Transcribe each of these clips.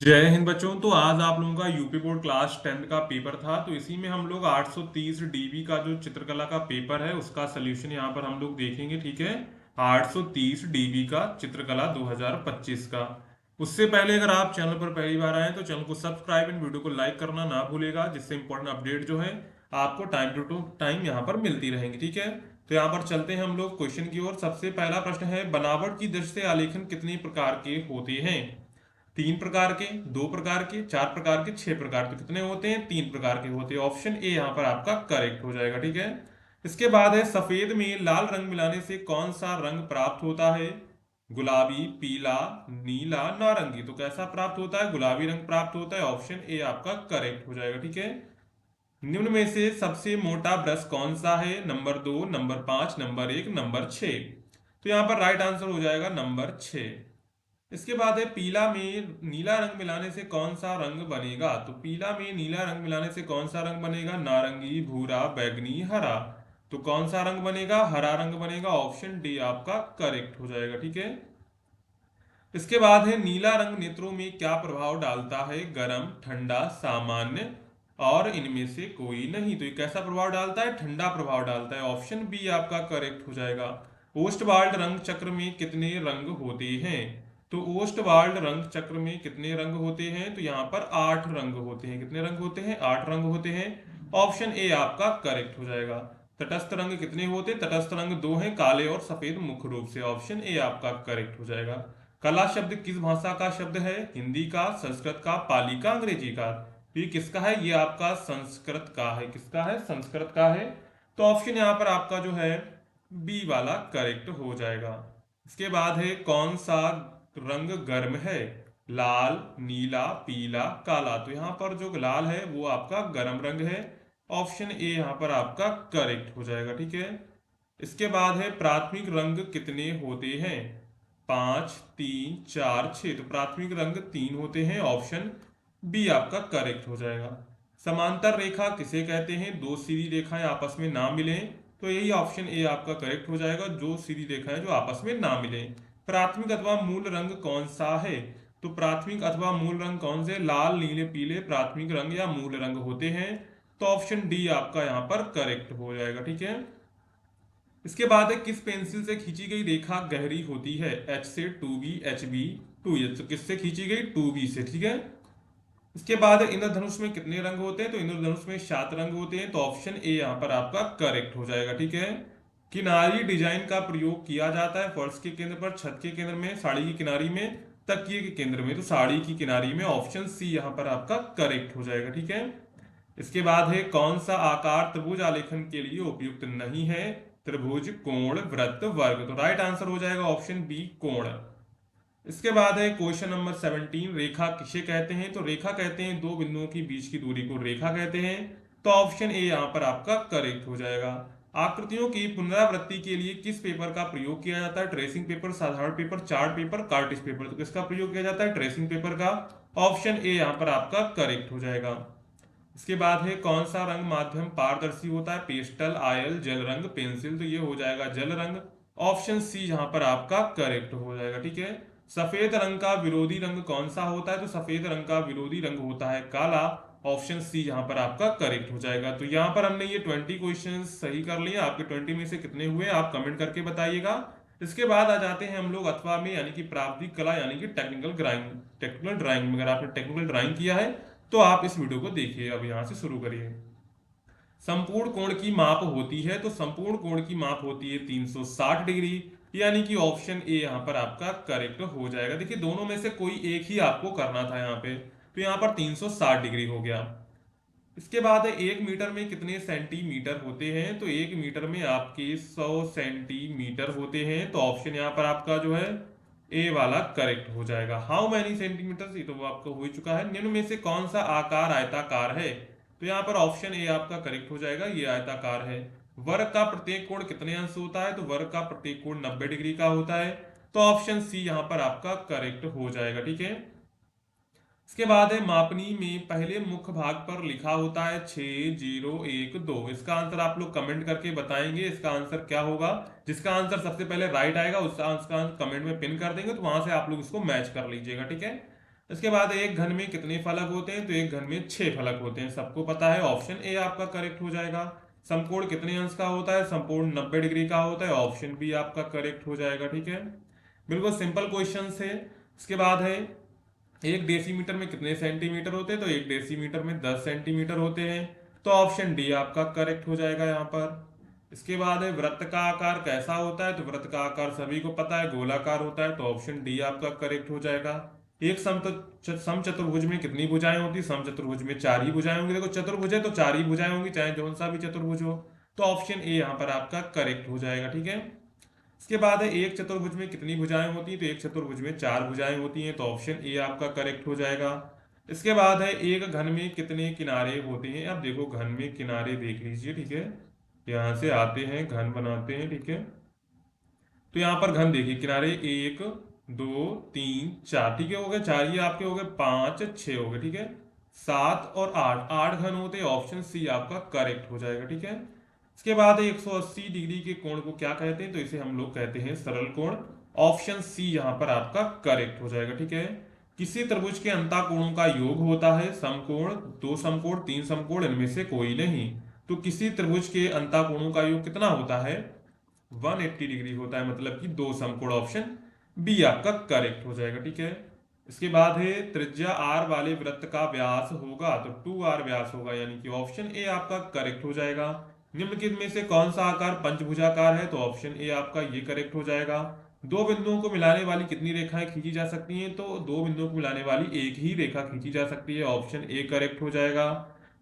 जय हिंद बच्चों। तो आज आप लोगों का यूपी बोर्ड क्लास 10 का पेपर था। तो इसी में हम लोग 830 डीबी का जो चित्रकला का पेपर है उसका सोल्यूशन यहाँ पर हम लोग देखेंगे। ठीक है, 830 डीबी का चित्रकला 2025 का। उससे पहले अगर आप चैनल पर पहली बार आए तो चैनल को सब्सक्राइब एंड वीडियो को लाइक करना ना भूलेगा, जिससे इंपॉर्टेंट अपडेट जो है आपको टाइम टू टाइम यहाँ पर मिलती रहेंगी। ठीक है, तो यहाँ पर चलते हैं हम लोग क्वेश्चन की ओर। सबसे पहला प्रश्न है, बनावट की दृष्टि से आलेखन कितने प्रकार के होते हैं? 3 प्रकार के, 2 प्रकार के, 4 प्रकार के, 6 प्रकार के। कितने होते हैं? 3 प्रकार के होते हैं। ऑप्शन ए यहाँ पर आपका करेक्ट हो जाएगा। ठीक है, इसके बाद है, सफेद में लाल रंग मिलाने से कौन सा रंग प्राप्त होता है? गुलाबी, पीला, नीला, नारंगी। तो कैसा प्राप्त होता है? गुलाबी रंग प्राप्त होता है। ऑप्शन ए आपका करेक्ट हो जाएगा। ठीक है, निम्न में से सबसे मोटा ब्रश कौन सा है? Number 2, number 5, number 1, number 6। तो यहाँ पर राइट आंसर हो जाएगा नंबर 6। इसके बाद है, पीला में नीला रंग मिलाने से कौन सा रंग बनेगा? तो पीला में नीला रंग मिलाने से कौन सा रंग बनेगा? नारंगी, भूरा, बैगनी, हरा। तो कौन सा रंग बनेगा? हरा रंग बनेगा। ऑप्शन डी आपका करेक्ट हो जाएगा। ठीक है, इसके बाद है, नीला रंग नेत्रों में क्या प्रभाव डालता है? गर्म, ठंडा, सामान्य और इनमें से कोई नहीं। तो ये कैसा प्रभाव डालता है? ठंडा प्रभाव डालता है। ऑप्शन बी आपका करेक्ट हो जाएगा। ओस्टवाल्ड रंग चक्र में कितने रंग होते हैं? तो ओस्टवाल्ड रंग चक्र में कितने रंग होते हैं? तो यहाँ पर 8 रंग होते हैं। कितने रंग होते हैं? 8 रंग होते हैं। ऑप्शन ए आपका करेक्ट हो जाएगा। तटस्थ रंग कितने होते हैं? तटस्थ रंग 2 हैं, काले और सफेद मुख्य रूप से। ऑप्शन ए आपका करेक्ट हो जाएगा। कला शब्द किस भाषा का शब्द है? हिंदी का, संस्कृत का, पाली का, अंग्रेजी का। तो ये किसका है? ये आपका संस्कृत का है। किसका है? संस्कृत का है। तो ऑप्शन यहाँ पर आपका जो है बी वाला करेक्ट हो जाएगा। इसके बाद है, कौन सा रंग गर्म है? लाल, नीला, पीला, काला। तो यहाँ पर जो लाल है वो आपका गर्म रंग है। ऑप्शन ए यहाँ पर आपका करेक्ट हो जाएगा। ठीक है, इसके बाद है, प्राथमिक रंग कितने होते हैं? 5, 3, 4, 6। तो प्राथमिक रंग 3 होते हैं। ऑप्शन बी आपका करेक्ट हो जाएगा। समांतर रेखा किसे कहते हैं? दो सीधी रेखाएं आपस में ना मिलें। तो यही ऑप्शन ए आपका करेक्ट हो जाएगा, जो सीधी रेखाएं जो आपस में ना मिलें। प्राथमिक अथवा मूल रंग कौन सा है? तो प्राथमिक अथवा मूल रंग कौन से? लाल, नीले, पीले प्राथमिक रंग या मूल रंग होते हैं। तो ऑप्शन डी आपका यहाँ पर करेक्ट हो जाएगा। ठीक है, इसके बाद है, किस पेंसिल से खींची गई रेखा गहरी होती है? एच से, 2B, HB, 2H। तो किससे खींची गई? 2B से। ठीक है, इसके बाद है, इंद्रधनुष में कितने रंग होते हैं? तो इंद्रधनुष में 7 रंग होते हैं। तो ऑप्शन ए यहाँ पर आपका करेक्ट हो जाएगा। ठीक है, किनारी डिजाइन का प्रयोग किया जाता है फर्श के केंद्र पर, छत के केंद्र में, साड़ी की किनारी में, तकिए के केंद्र में। तो साड़ी की किनारी में। ऑप्शन सी यहाँ पर आपका करेक्ट हो जाएगा। ठीक है, इसके बाद है, कौन सा आकार त्रिभुज आलेखन के लिए उपयुक्त नहीं है? त्रिभुज, कोण, वृत्त, वर्ग। तो राइट आंसर हो जाएगा ऑप्शन बी, कोण। इसके बाद है, क्वेश्चन नंबर 17, रेखा किसे कहते हैं? तो रेखा कहते हैं दो बिंदुओं के बीच की दूरी को रेखा कहते हैं। तो ऑप्शन ए यहाँ पर आपका करेक्ट हो जाएगा। आकृतियों की पुनरावृत्ति के लिए किस पेपर का प्रयोग किया जाता है? ट्रेसिंग पेपर, साधारण paper, chart paper, Curtis paper. तो किसका प्रयोग किया जाता है? ट्रेसिंग पेपर का। ऑप्शन ए यहाँ पर आपका करेक्ट हो जाएगा। इसके बाद है, कौन सा रंग माध्यम पारदर्शी होता है? पेस्टल, आयल, जल रंग, पेंसिल। तो ये हो जाएगा जल रंग। ऑप्शन सी यहां पर आपका करेक्ट हो जाएगा। ठीक है, सफेद रंग का विरोधी रंग कौन सा होता है? तो सफेद रंग का विरोधी रंग होता है काला। ऑप्शन सी यहां पर आपका करेक्ट हो जाएगा। तो यहां पर हमने ये 20 क्वेश्चन सही कर लिए। आपके 20 में से कितने हुए आप कमेंट करके बताइएगा। इसके बाद आ जाते हैं हम लोग अथवा में, यानी कि प्रावधिक कला, यानी कि टेक्निकल ड्राइंग। टेक्निकल ड्राइंग में अगर आपने टेक्निकल ड्राइंग किया है तो आप इस वीडियो को देखिए। अब यहां से शुरू करिए। संपूर्ण कोण की माप होती है, तो संपूर्ण कोण की माप होती है 360 डिग्री। यानी कि ऑप्शन ए यहां पर आपका करेक्ट हो जाएगा। देखिए, दोनों में से कोई एक ही आपको करना था यहाँ पे। तो यहाँ पर 360 डिग्री हो गया। इसके बाद है, 1 मीटर में कितने सेंटीमीटर होते हैं? तो 1 मीटर में आपके 100 सेंटीमीटर होते हैं। तो ऑप्शन यहाँ पर आपका जो है ए वाला करेक्ट हो जाएगा। हाउ मैनी सेंटीमीटर, ये तो वो आपका हो ही चुका है। निम्न में से कौन सा आकार आयताकार है? तो यहाँ पर ऑप्शन ए आपका करेक्ट हो जाएगा, ये आयताकार है। वर्ग का प्रत्येक कोण कितने अंश होता है? तो वर्ग का प्रत्येक कोण 90 डिग्री का होता है। तो ऑप्शन सी यहाँ पर आपका करेक्ट हो जाएगा। ठीक है, इसके बाद है, मापनी में पहले मुख्य भाग पर लिखा होता है 6012। इसका आंसर आप लोग कमेंट करके बताएंगे इसका आंसर क्या होगा। जिसका आंसर सबसे पहले राइट आएगा उसका आंसर कमेंट में पिन कर देंगे, तो वहां से आप लोग इसको मैच कर लीजिएगा। ठीक है, इसके बाद एक घन में कितने फलक होते हैं, तो एक घन में 6 फलक होते हैं, सबको पता है, ऑप्शन ए आपका करेक्ट हो जाएगा। समकोण कितने अंश का होता है, समकोण 90 डिग्री का होता है, ऑप्शन बी आपका करेक्ट हो जाएगा। ठीक है, बिल्कुल सिंपल क्वेश्चन है। इसके बाद है एक डेसीमीटर में कितने सेंटीमीटर होते हैं, तो एक डेसीमीटर में 10 सेंटीमीटर होते हैं, तो ऑप्शन डी आपका करेक्ट हो जाएगा यहाँ पर। इसके बाद है वृत्त का आकार कैसा होता है, तो वृत्त का आकार सभी को पता है, गोलाकार होता है, तो ऑप्शन डी आपका करेक्ट हो जाएगा। एक समचतुर्भुज में कितनी भुजाएं होती, समचतुर्भुज में 4 ही भुजाएं होंगी, देखो चतुर्भुज है तो 4 ही भुजाएं होंगी, चाहे जौन सा भी चतुर्भुज हो, तो ऑप्शन ए यहाँ पर आपका करेक्ट हो जाएगा। ठीक है, इसके बाद है एक चतुर्भुज में कितनी भुजाएं होती हैं, तो एक चतुर्भुज में 4 भुजाएं होती हैं, तो ऑप्शन ए आपका करेक्ट हो जाएगा। इसके बाद है एक घन में कितने किनारे होते हैं, अब देखो घन में किनारे देख लीजिए। ठीक है, यहाँ से आते हैं घन बनाते हैं। ठीक है, तो यहाँ पर घन देखिए किनारे 1 2 3 4, ठीक है, हो गए 4, ये आपके हो गए 5 6 हो गए। ठीक है, 7 और 8, 8 घन होते हैं, ऑप्शन सी आपका करेक्ट हो जाएगा। ठीक है, इसके बाद 180 डिग्री के कोण को क्या कहते हैं, तो इसे हम लोग कहते हैं सरल कोण, ऑप्शन सी यहाँ पर आपका करेक्ट हो जाएगा। ठीक है, किसी त्रिभुज के अंतःकोणों का योग होता है समकोण, दो समकोण, तीन समकोण, इनमें से कोई नहीं। तो किसी त्रिभुज के अंतःकोणों का योग कितना होता है, 180 डिग्री होता है, मतलब कि दो समकोण, ऑप्शन बी आपका करेक्ट हो जाएगा। ठीक है, इसके बाद है त्रिज्या r वाले वृत्त का व्यास होगा, तो 2r व्यास होगा, यानी कि ऑप्शन ए आपका करेक्ट हो जाएगा। निम्नलिखित में से कौन सा आकार पंचभुजाकार है, तो ऑप्शन ए आपका ये करेक्ट हो जाएगा। दो बिंदुओं को मिलाने वाली कितनी रेखाएं खींची जा सकती हैं, तो दो बिंदुओं को मिलाने वाली एक ही रेखा खींची जा सकती है, ऑप्शन ए करेक्ट हो जाएगा।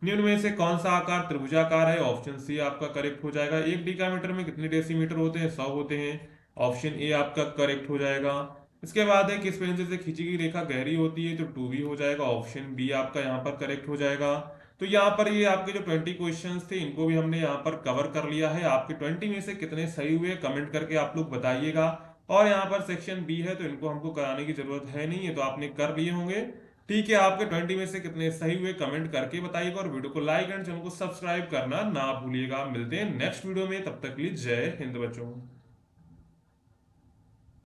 निम्न में से कौन सा आकार त्रिभुजाकार है, ऑप्शन सी आपका करेक्ट हो जाएगा। एक डिकामीटर में कितने डेसीमीटर होते हैं, 100 होते हैं, ऑप्शन ए आपका करेक्ट हो जाएगा। इसके बाद है किस पेंसिल से खींची गई रेखा गहरी होती है, तो 2b हो जाएगा, ऑप्शन बी आपका यहाँ पर करेक्ट हो जाएगा। तो यहाँ पर ये आपके जो 20 क्वेश्चंस थे इनको भी हमने यहाँ पर कवर कर लिया है। आपके 20 में से कितने सही हुए कमेंट करके आप लोग बताइएगा। और यहाँ पर सेक्शन बी है तो इनको हमको कराने की जरूरत है नहीं, है तो आपने कर लिए होंगे। ठीक है, आपके 20 में से कितने सही हुए कमेंट करके बताइएगा, और वीडियो को लाइक एंड चैनल को सब्सक्राइब करना ना भूलिएगा। मिलते हैं नेक्स्ट वीडियो में, तब तक के लिए जय हिंद बच्चों।